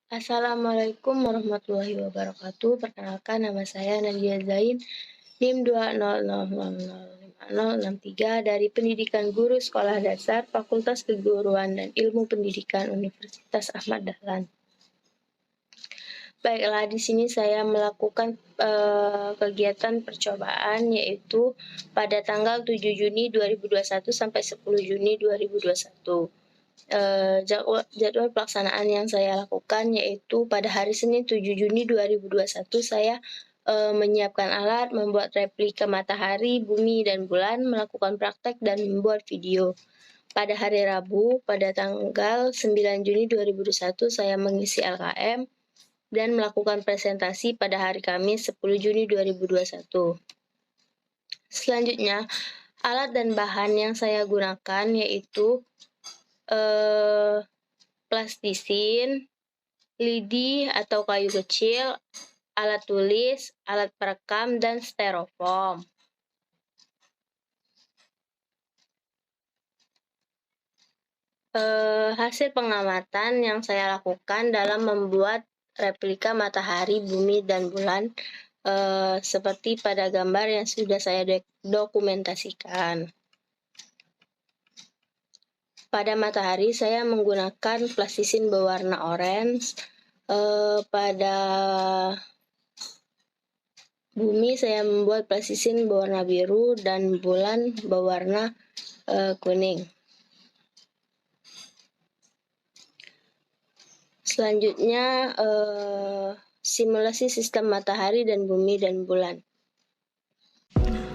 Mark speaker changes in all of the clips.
Speaker 1: Assalamualaikum warahmatullahi wabarakatuh. Perkenalkan, nama saya Nadia Zain, NIM 200005063 dari Pendidikan Guru Sekolah Dasar Fakultas Keguruan dan Ilmu Pendidikan Universitas Ahmad Dahlan. Baiklah, di sini saya melakukan kegiatan percobaan, yaitu pada tanggal 7 Juni 2021 sampai 10 Juni 2021. Jadwal pelaksanaan yang saya lakukan yaitu pada hari Senin 7 Juni 2021 saya menyiapkan alat, membuat replika matahari, bumi, dan bulan, melakukan praktek, dan membuat video. Pada hari Rabu, pada tanggal 9 Juni 2021 saya mengisi LKM dan melakukan presentasi pada hari Kamis 10 Juni 2021. Selanjutnya, alat dan bahan yang saya gunakan yaitu plastisin, lidi atau kayu kecil, alat tulis, alat perekam, dan styrofoam. Hasil pengamatan yang saya lakukan dalam membuat replika matahari, bumi, dan bulan seperti pada gambar yang sudah saya dokumentasikan. Pada matahari saya menggunakan plastisin berwarna orange. Pada bumi saya membuat plastisin berwarna biru dan bulan berwarna kuning. Selanjutnya simulasi sistem matahari dan bumi dan bulan.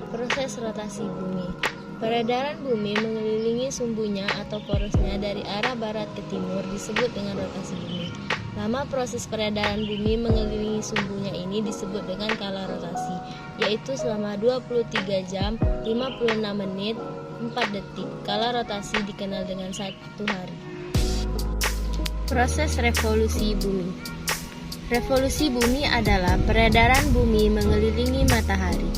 Speaker 2: Proses rotasi bumi. Peredaran bumi mengelilingi sumbunya atau porosnya dari arah barat ke timur disebut dengan rotasi bumi. Lama proses peredaran bumi mengelilingi sumbunya ini disebut dengan kala rotasi, yaitu selama 23 jam, 56 menit, 4 detik. Kala rotasi dikenal dengan 1 hari. Proses revolusi bumi. Revolusi bumi adalah peredaran bumi mengelilingi matahari.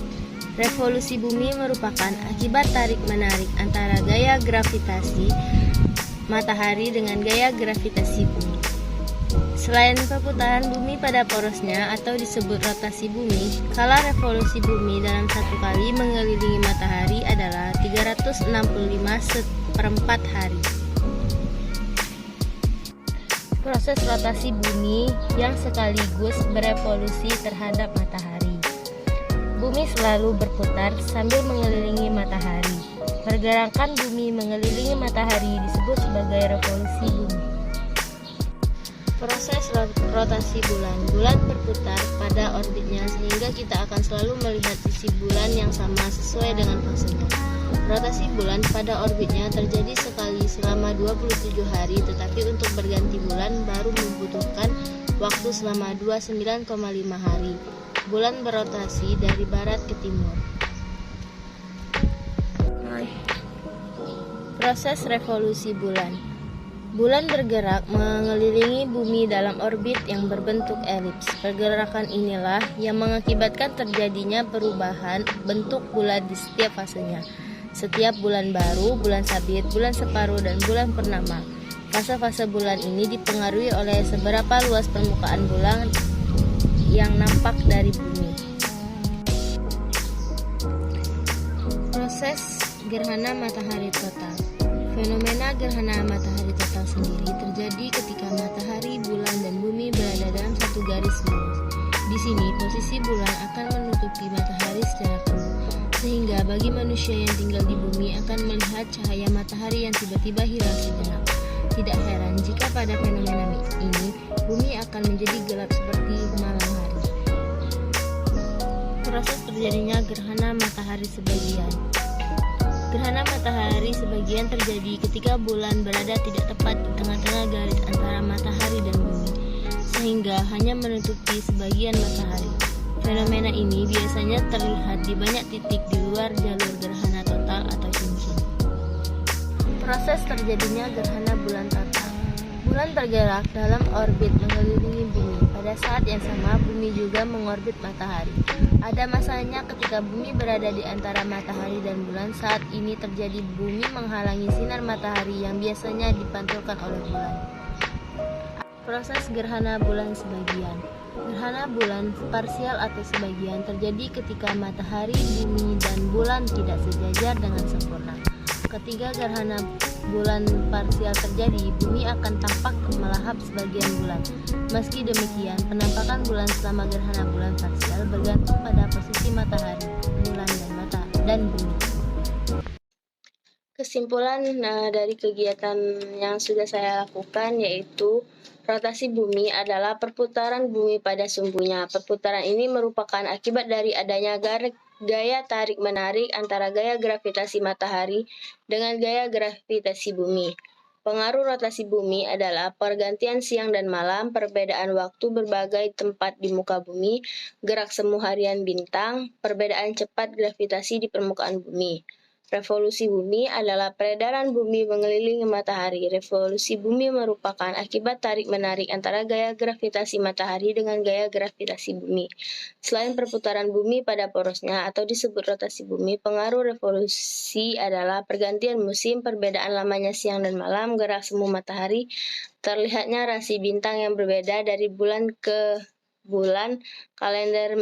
Speaker 2: Revolusi bumi merupakan akibat tarik-menarik antara gaya gravitasi matahari dengan gaya gravitasi bumi. Selain perputaran bumi pada porosnya atau disebut rotasi bumi, kala revolusi bumi dalam satu kali mengelilingi matahari adalah 365/4 hari. Proses rotasi bumi yang sekaligus berevolusi terhadap matahari. Bumi selalu berputar sambil mengelilingi matahari. Pergerakan bumi mengelilingi matahari disebut sebagai revolusi bumi. Proses rotasi bulan. Bulan berputar pada orbitnya sehingga kita akan selalu melihat sisi bulan yang sama sesuai dengan fasenya. Rotasi bulan pada orbitnya terjadi sekali selama 27 hari, tetapi untuk berganti bulan baru membutuhkan waktu selama 29,5 hari. Bulan berotasi dari barat ke timur. Proses revolusi bulan. Bulan bergerak mengelilingi bumi dalam orbit yang berbentuk elips. Pergerakan inilah yang mengakibatkan terjadinya perubahan bentuk bulan di setiap fasenya. Setiap bulan baru, bulan sabit, bulan separuh, dan bulan purnama. Fase-fase bulan ini dipengaruhi oleh seberapa luas permukaan bulan yang nampak dari bumi. Proses gerhana matahari total. Fenomena gerhana matahari total sendiri terjadi ketika matahari, bulan, dan bumi berada dalam satu garis lurus. Di sini posisi bulan akan menutupi matahari secara penuh, sehingga bagi manusia yang tinggal di bumi akan melihat cahaya matahari yang tiba-tiba hilang sejenak. Tidak heran jika pada fenomena ini bumi akan menjadi gelap seperti malam hari. Proses terjadinya gerhana matahari sebagian. Gerhana matahari sebagian terjadi ketika bulan berada tidak tepat di tengah-tengah garis antara matahari dan bumi, sehingga hanya menutupi sebagian matahari. Fenomena ini biasanya terlihat di banyak titik di luar jalur gerhana total atau cincin. Proses terjadinya gerhana bulan total. Bulan bergerak dalam orbit mengelilingi bumi. Pada saat yang sama, bumi juga mengorbit matahari. Ada masanya ketika bumi berada di antara matahari dan bulan. Saat ini terjadi bumi menghalangi sinar matahari yang biasanya dipantulkan oleh bulan. Proses gerhana bulan sebagian. Gerhana bulan parsial atau sebagian terjadi ketika matahari, bumi, dan bulan tidak sejajar dengan sempurna. Ketika gerhana bulan parsial terjadi, bumi akan tampak melahap sebagian bulan. Meski demikian, penampakan bulan selama gerhana bulan parsial bergantung pada posisi matahari, bulan, dan bumi.
Speaker 1: Kesimpulan dari kegiatan yang sudah saya lakukan yaitu rotasi bumi adalah perputaran bumi pada sumbunya. Perputaran ini merupakan akibat dari adanya gaya tarik-menarik antara gaya gravitasi matahari dengan gaya gravitasi bumi. Pengaruh rotasi bumi adalah pergantian siang dan malam, perbedaan waktu berbagai tempat di muka bumi, gerak semu harian bintang, perbedaan cepat gravitasi di permukaan bumi. Revolusi bumi adalah peredaran bumi mengelilingi matahari. Revolusi bumi merupakan akibat tarik-menarik antara gaya gravitasi matahari dengan gaya gravitasi bumi. Selain perputaran bumi pada porosnya atau disebut rotasi bumi, pengaruh revolusi adalah pergantian musim, perbedaan lamanya siang dan malam, gerak semu matahari, terlihatnya rasi bintang yang berbeda dari bulan ke bulan, kalender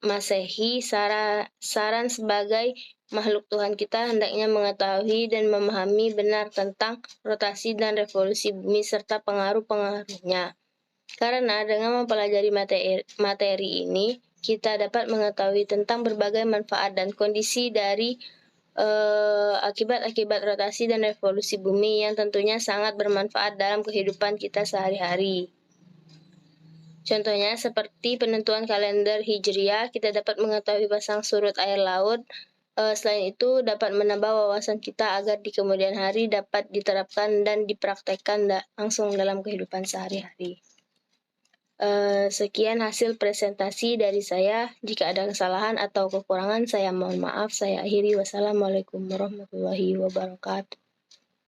Speaker 1: Masehi. Saran sebagai makhluk Tuhan, kita hendaknya mengetahui dan memahami benar tentang rotasi dan revolusi bumi serta pengaruh-pengaruhnya. Karena dengan mempelajari materi ini, kita dapat mengetahui tentang berbagai manfaat dan kondisi dari akibat-akibat rotasi dan revolusi bumi yang tentunya sangat bermanfaat dalam kehidupan kita sehari-hari. Contohnya seperti penentuan kalender Hijriah, kita dapat mengetahui pasang surut air laut. Selain itu, dapat menambah wawasan kita agar di kemudian hari dapat diterapkan dan dipraktekkan langsung dalam kehidupan sehari-hari. Sekian hasil presentasi dari saya. Jika ada kesalahan atau kekurangan, saya mohon maaf. Saya akhiri. Wassalamualaikum warahmatullahi wabarakatuh.